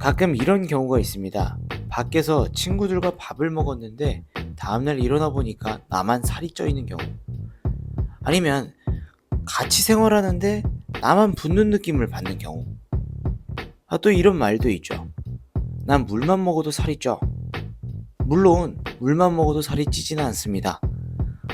가끔 이런 경우가 있습니다. 밖에서 친구들과 밥을 먹었는데 다음날 일어나 보니까 나만 살이 쪄 있는 경우. 아니면 같이 생활하는데 나만 붓는 느낌을 받는 경우. 또 이런 말도 있죠. 난 물만 먹어도 살이 쪄. 물론 물만 먹어도 살이 찌지는 않습니다.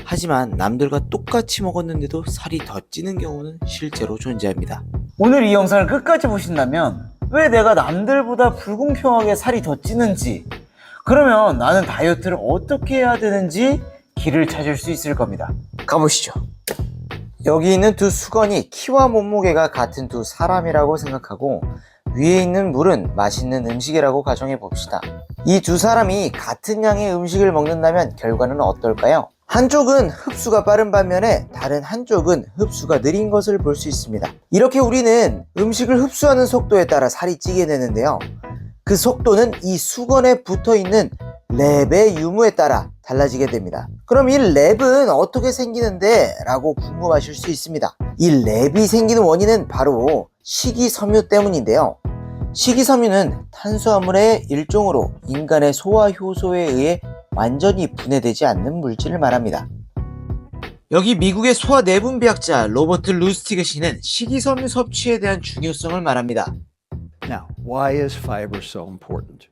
하지만 남들과 똑같이 먹었는데도 살이 더 찌는 경우는 실제로 존재합니다. 오늘 이 영상을 끝까지 보신다면 왜 내가 남들보다 불공평하게 살이 더 찌는지, 그러면 나는 다이어트를 어떻게 해야 되는지 길을 찾을 수 있을 겁니다. 가보시죠. 여기 있는 두 수건이 키와 몸무게가 같은 두 사람이라고 생각하고 위에 있는 물은 맛있는 음식이라고 가정해 봅시다. 이 두 사람이 같은 양의 음식을 먹는다면 결과는 어떨까요? 한쪽은 흡수가 빠른 반면에 다른 한쪽은 흡수가 느린 것을 볼 수 있습니다. 이렇게 우리는 음식을 흡수하는 속도에 따라 살이 찌게 되는데요. 그 속도는 이 수건에 붙어있는 랩의 유무에 따라 달라지게 됩니다. 그럼 이 랩은 어떻게 생기는데? 라고 궁금하실 수 있습니다. 이 랩이 생기는 원인은 바로 식이섬유 때문인데요. 식이섬유는 탄수화물의 일종으로 인간의 소화 효소에 의해 완전히 분해되지 않는 물질을 말합니다. 여기 미국의 소화 내분비학자 로버트 루스티그 씨는 식이섬유 섭취에 대한 중요성을 말합니다. Now, why is fiber so important?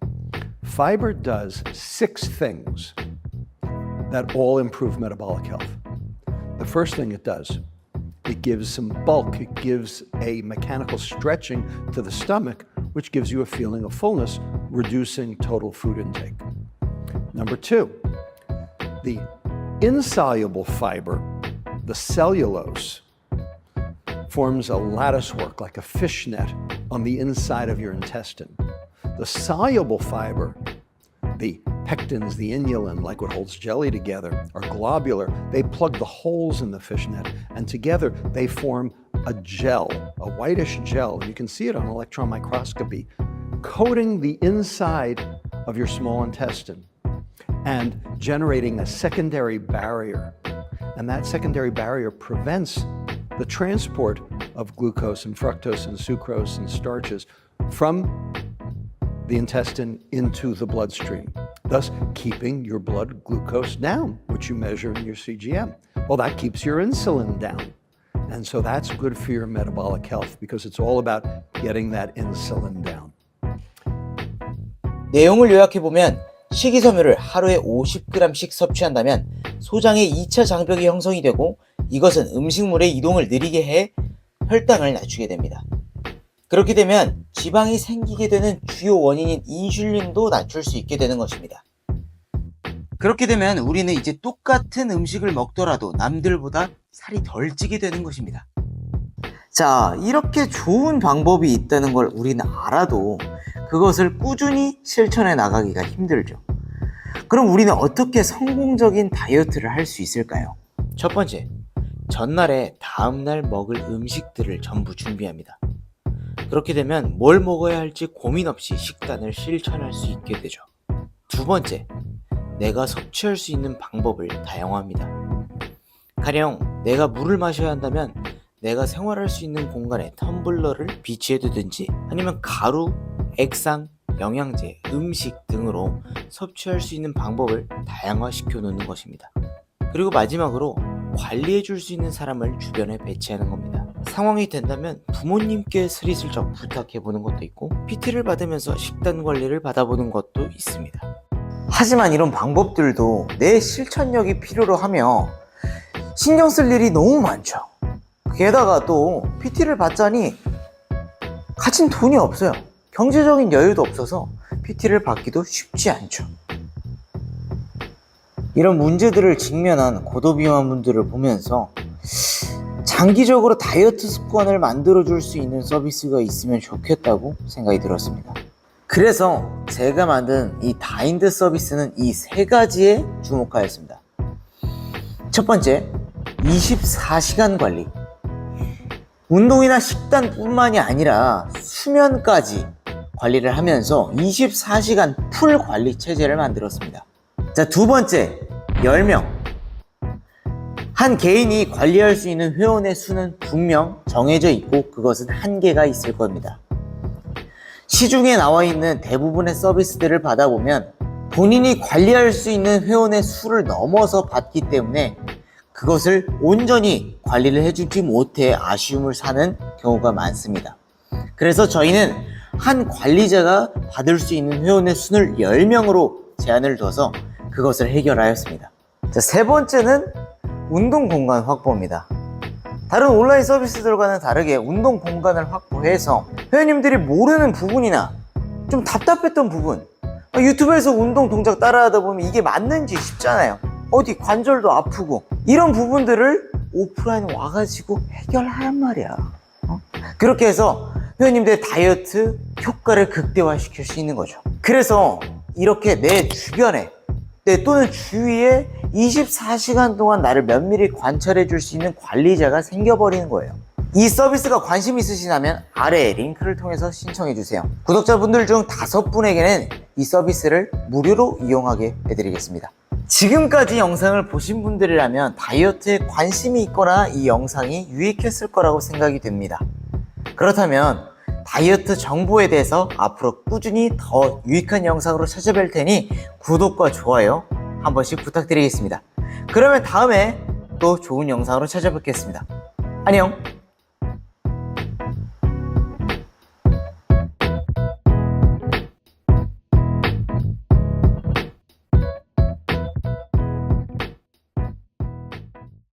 Fiber does 6 things that all improve metabolic health. The first thing it does, it gives some bulk. It gives a mechanical stretching to the stomach, which gives you a feeling of fullness, reducing total food intake. Number 2, the insoluble fiber, the cellulose, forms a lattice work like a fishnet on the inside of your intestine. The soluble fiber, the pectins, the inulin, like what holds jelly together, are globular. They plug the holes in the fishnet, and together they form a gel, a whitish gel. You can see it on electron microscopy, coating the inside of your small intestine and generating a secondary barrier. And that secondary barrier prevents the transport of glucose and fructose and sucrose and starches from the intestine into the bloodstream, thus keeping your blood glucose down, which you measure in your CGM. Well, that keeps your insulin down. And so that's good for your metabolic health because it's all about getting that insulin down. 내용을 요약해보면 식이섬유를 하루에 50g씩 섭취한다면 소장의 2차 장벽이 형성이 되고 이것은 음식물의 이동을 느리게 해 혈당을 낮추게 됩니다. 그렇게 되면 지방이 생기게 되는 주요 원인인 인슐린도 낮출 수 있게 되는 것입니다. 그렇게 되면 우리는 이제 똑같은 음식을 먹더라도 남들보다 살이 덜 찌게 되는 것입니다. 자, 이렇게 좋은 방법이 있다는 걸 우리는 알아도 그것을 꾸준히 실천해 나가기가 힘들죠. 그럼 우리는 어떻게 성공적인 다이어트를 할 수 있을까요? 첫 번째, 전날에 다음날 먹을 음식들을 전부 준비합니다. 그렇게 되면 뭘 먹어야 할지 고민 없이 식단을 실천할 수 있게 되죠. 두 번째, 내가 섭취할 수 있는 방법을 다양화합니다. 가령 내가 물을 마셔야 한다면 내가 생활할 수 있는 공간에 텀블러를 비치해 두든지 아니면 가루, 액상, 영양제, 음식 등으로 섭취할 수 있는 방법을 다양화시켜 놓는 것입니다. 그리고 마지막으로 관리해 줄 수 있는 사람을 주변에 배치하는 겁니다. 상황이 된다면 부모님께 스리슬쩍 부탁해 보는 것도 있고 PT를 받으면서 식단 관리를 받아보는 것도 있습니다. 하지만 이런 방법들도 내 실천력이 필요로 하며 신경 쓸 일이 너무 많죠. 게다가 또 PT를 받자니 가진 돈이 없어요. 경제적인 여유도 없어서 PT를 받기도 쉽지 않죠. 이런 문제들을 직면한 고도비만 분들을 보면서 장기적으로 다이어트 습관을 만들어줄 수 있는 서비스가 있으면 좋겠다고 생각이 들었습니다. 그래서 제가 만든 이 다인드 서비스는 이 3가지에 주목하였습니다. 첫 번째, 24시간 관리. 운동이나 식단뿐만이 아니라 수면까지 관리를 하면서 24시간 풀 관리 체제를 만들었습니다. 자, 두 번째, 10명. 한 개인이 관리할 수 있는 회원의 수는 분명 정해져 있고 그것은 한계가 있을 겁니다. 시중에 나와 있는 대부분의 서비스들을 받아보면 본인이 관리할 수 있는 회원의 수를 넘어서 받기 때문에 그것을 온전히 관리를 해주지 못해 아쉬움을 사는 경우가 많습니다. 그래서 저희는 한 관리자가 받을 수 있는 회원의 수를 10명으로 제한을 둬서 그것을 해결하였습니다. 자, 세 번째는 운동 공간 확보입니다. 다른 온라인 서비스들과는 다르게 운동 공간을 확보해서 회원님들이 모르는 부분이나 좀 답답했던 부분, 유튜브에서 운동 동작 따라하다 보면 이게 맞는지 싶잖아요. 어디 관절도 아프고 이런 부분들을 오프라인 와가지고 해결하란 말이야. 그렇게 해서 회원님들의 다이어트 효과를 극대화시킬 수 있는 거죠. 그래서 이렇게 내 주변에 또는 주위에 24시간 동안 나를 면밀히 관찰해 줄 수 있는 관리자가 생겨버리는 거예요. 이 서비스가 관심 있으시다면 아래 링크를 통해서 신청해 주세요. 구독자분들 중 5분에게는 이 서비스를 무료로 이용하게 해드리겠습니다. 지금까지 영상을 보신 분들이라면 다이어트에 관심이 있거나 이 영상이 유익했을 거라고 생각이 됩니다. 그렇다면 다이어트 정보에 대해서 앞으로 꾸준히 더 유익한 영상으로 찾아뵐 테니 구독과 좋아요 한 번씩 부탁드리겠습니다. 그러면 다음에 또 좋은 영상으로 찾아뵙겠습니다. 안녕!